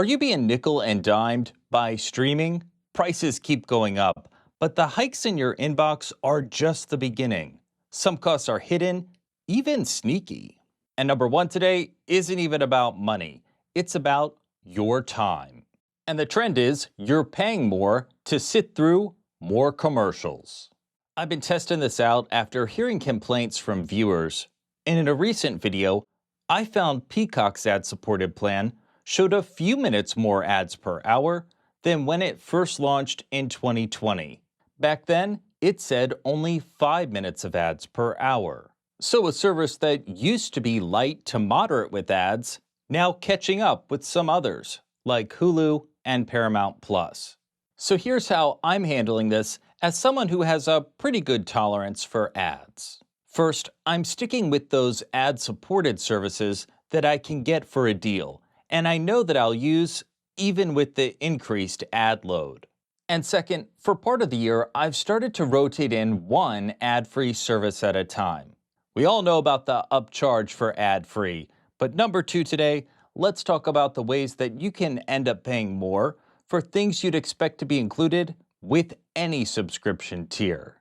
Are you being nickel and dimed by streaming? Prices keep going up, but the hikes in your inbox are just the beginning. Some costs are hidden, even sneaky. And number one today isn't even about money, it's about your time. And the trend is you're paying more to sit through more commercials. I've been testing this out after hearing complaints from viewers. And in a recent video, I found Peacock's ad-supported plan showed a few minutes more ads per hour than when it first launched in 2020. Back then, it said only 5 minutes of ads per hour. So a service that used to be light to moderate with ads, now catching up with some others, like Hulu and Paramount Plus. So here's how I'm handling this as someone who has a pretty good tolerance for ads. First, I'm sticking with those ad-supported services that I can get for a deal, and I know that I'll use even with the increased ad load. And second, for part of the year, I've started to rotate in one ad-free service at a time. We all know about the upcharge for ad-free, but number two today, let's talk about the ways that you can end up paying more for things you'd expect to be included with any subscription tier.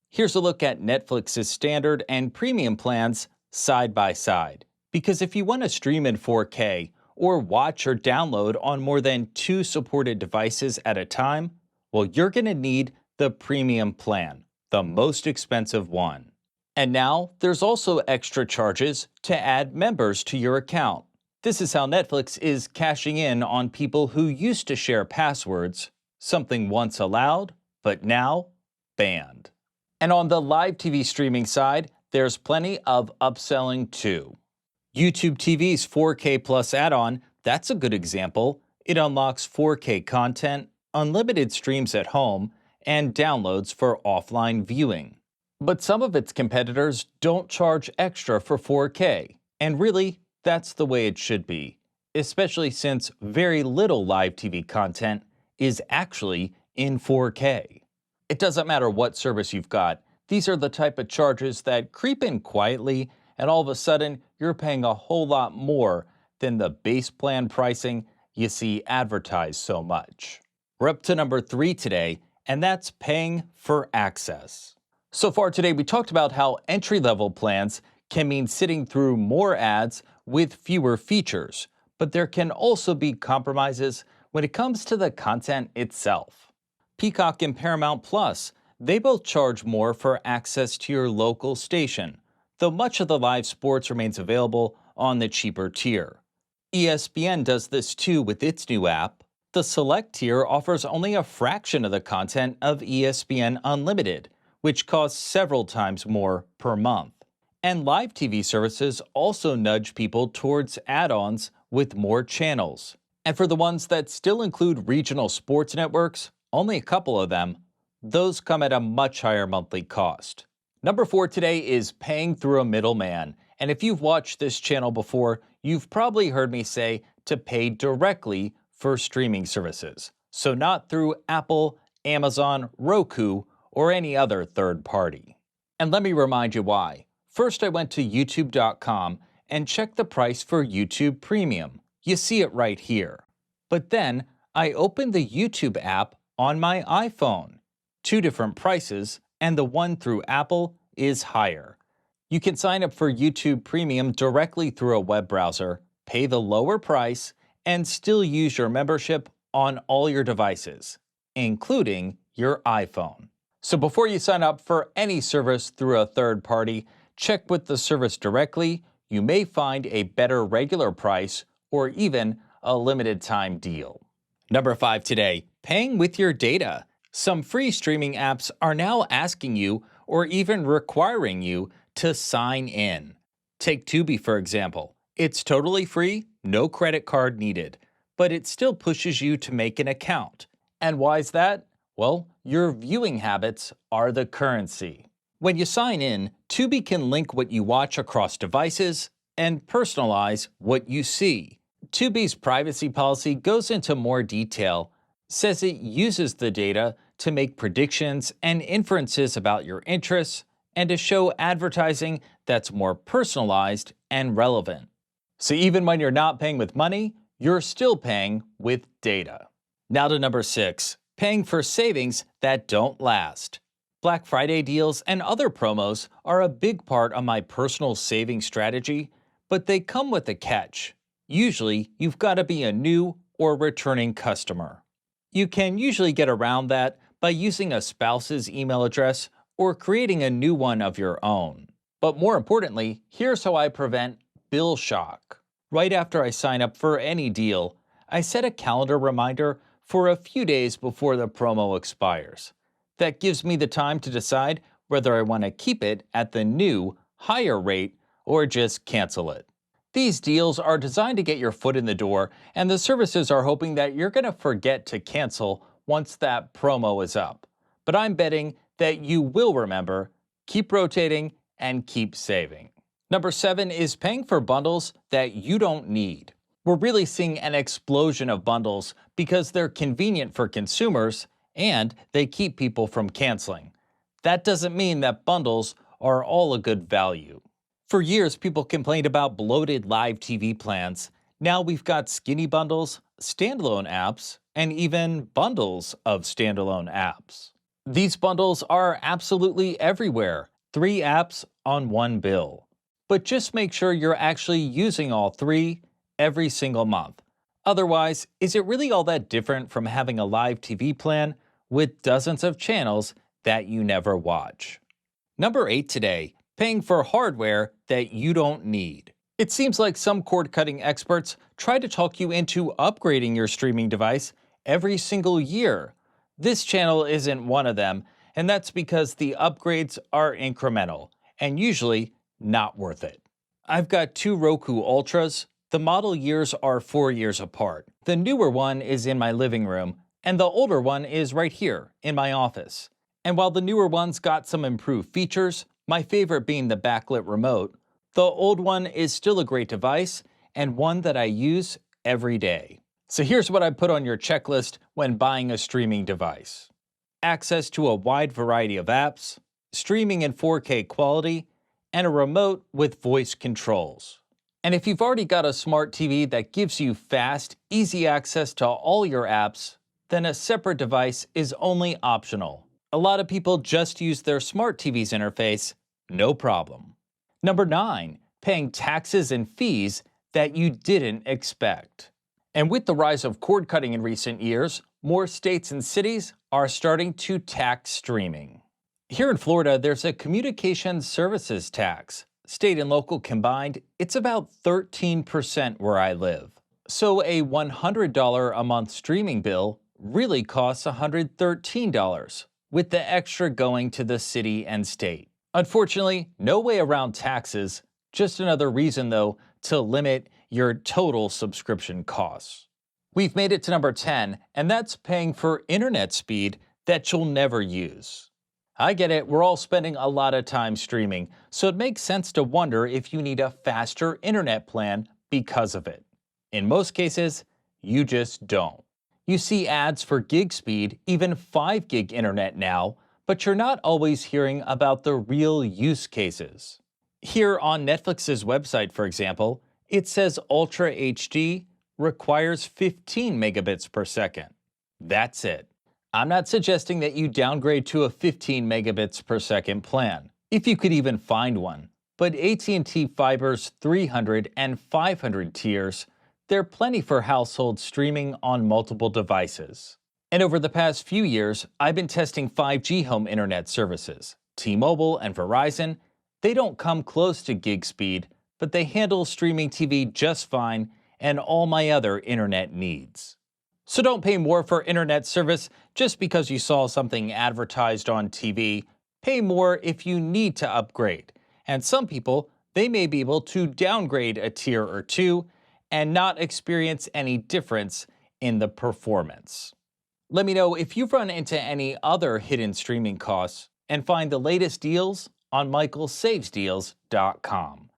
Here's a look at Netflix's standard and premium plans side by side. Because if you want to stream in 4K or watch or download on more than 2 supported devices at a time, well, you're going to need the premium plan, the most expensive one. And now there's also extra charges to add members to your account. This is how Netflix is cashing in on people who used to share passwords, something once allowed, but now banned. And on the live TV streaming side, there's plenty of upselling too. YouTube TV's 4K Plus add-on, that's a good example. It unlocks 4K content, unlimited streams at home, and downloads for offline viewing. But some of its competitors don't charge extra for 4K, and really, that's the way it should be, especially since very little live TV content is actually in 4K. It doesn't matter what service you've got, these are the type of charges that creep in quietly, and all of a sudden, you're paying a whole lot more than the base plan pricing you see advertised so much. We're up to number 3 today, and that's paying for access. So far today, we talked about how entry-level plans can mean sitting through more ads with fewer features, but there can also be compromises when it comes to the content itself. Peacock and Paramount Plus, they both charge more for access to your local station, though much of the live sports remains available on the cheaper tier. ESPN does this too with its new app. The Select tier offers only a fraction of the content of ESPN Unlimited, which costs several times more per month. And live TV services also nudge people towards add-ons with more channels. And for the ones that still include regional sports networks, only a couple of them, those come at a much higher monthly cost. Number 4 today is paying through a middleman. And if you've watched this channel before, you've probably heard me say to pay directly for streaming services. So not through Apple, Amazon, Roku, or any other third party. And let me remind you why. First, I went to youtube.com and checked the price for YouTube Premium. You see it right here. But then I opened the YouTube app on my iPhone. 2 different prices, and the one through Apple is higher. You can sign up for YouTube Premium directly through a web browser, pay the lower price, and still use your membership on all your devices, including your iPhone. So before you sign up for any service through a third party, check with the service directly. You may find a better regular price or even a limited time deal. Number 5 today, paying with your data. Some free streaming apps are now asking you or even requiring you to sign in. Take Tubi, for example. It's totally free, no credit card needed, but it still pushes you to make an account. And why is that? Well, your viewing habits are the currency. When you sign in, Tubi can link what you watch across devices and personalize what you see. Tubi's privacy policy goes into more detail, says it uses the data to make predictions and inferences about your interests and to show advertising that's more personalized and relevant. So even when you're not paying with money, you're still paying with data. Now to number 6, paying for savings that don't last. Black Friday deals and other promos are a big part of my personal saving strategy, but they come with a catch. Usually, you've got to be a new or returning customer. You can usually get around that by using a spouse's email address or creating a new one of your own. But more importantly, here's how I prevent bill shock. Right after I sign up for any deal, I set a calendar reminder for a few days before the promo expires. That gives me the time to decide whether I want to keep it at the new, higher rate or just cancel it. These deals are designed to get your foot in the door, and the services are hoping that you're going to forget to cancel once that promo is up. But I'm betting that you will remember, keep rotating, and keep saving. Number 7 is paying for bundles that you don't need. We're really seeing an explosion of bundles because they're convenient for consumers and they keep people from canceling. That doesn't mean that bundles are all a good value. For years, people complained about bloated live TV plans. Now we've got skinny bundles, standalone apps, and even bundles of standalone apps. These bundles are absolutely everywhere. 3 apps on one bill. But just make sure you're actually using all 3 every single month. Otherwise, is it really all that different from having a live TV plan with dozens of channels that you never watch? Number 8 today, paying for hardware that you don't need. It seems like some cord-cutting experts try to talk you into upgrading your streaming device every single year. This channel isn't one of them, and that's because the upgrades are incremental and usually not worth it. I've got 2 Roku Ultras. The model years are 4 years apart. The newer one is in my living room, and the older one is right here in my office. And while the newer one's got some improved features, my favorite being the backlit remote, the old one is still a great device and one that I use every day. So here's what I put on your checklist when buying a streaming device. Access to a wide variety of apps, streaming in 4K quality, and a remote with voice controls. And if you've already got a smart TV that gives you fast, easy access to all your apps, then a separate device is only optional. A lot of people just use their smart TV's interface, no problem. Number 9, paying taxes and fees that you didn't expect. And with the rise of cord cutting in recent years, more states and cities are starting to tax streaming. Here in Florida, there's a communication services tax. State and local combined, it's about 13% where I live. So a $100 a month streaming bill really costs $113, with the extra going to the city and state. Unfortunately, no way around taxes, just another reason though to limit your total subscription costs. We've made it to number 10, and that's paying for internet speed that you'll never use. I get it, we're all spending a lot of time streaming, so it makes sense to wonder if you need a faster internet plan because of it. In most cases, you just don't. You see ads for gig speed, even 5 gig internet now, but you're not always hearing about the real use cases. Here on Netflix's website, for example, it says Ultra HD requires 15 megabits per second. That's it. I'm not suggesting that you downgrade to a 15 megabits per second plan, if you could even find one. But AT&T Fiber's 300 and 500 tiers, they're plenty for household streaming on multiple devices. And over the past few years, I've been testing 5G home internet services. T-Mobile and Verizon, they don't come close to gig speed, but they handle streaming TV just fine and all my other internet needs. So don't pay more for internet service just because you saw something advertised on TV. Pay more if you need to upgrade. And some people, they may be able to downgrade a tier or two and not experience any difference in the performance. Let me know if you've run into any other hidden streaming costs, and find the latest deals on michaelsavesdeals.com.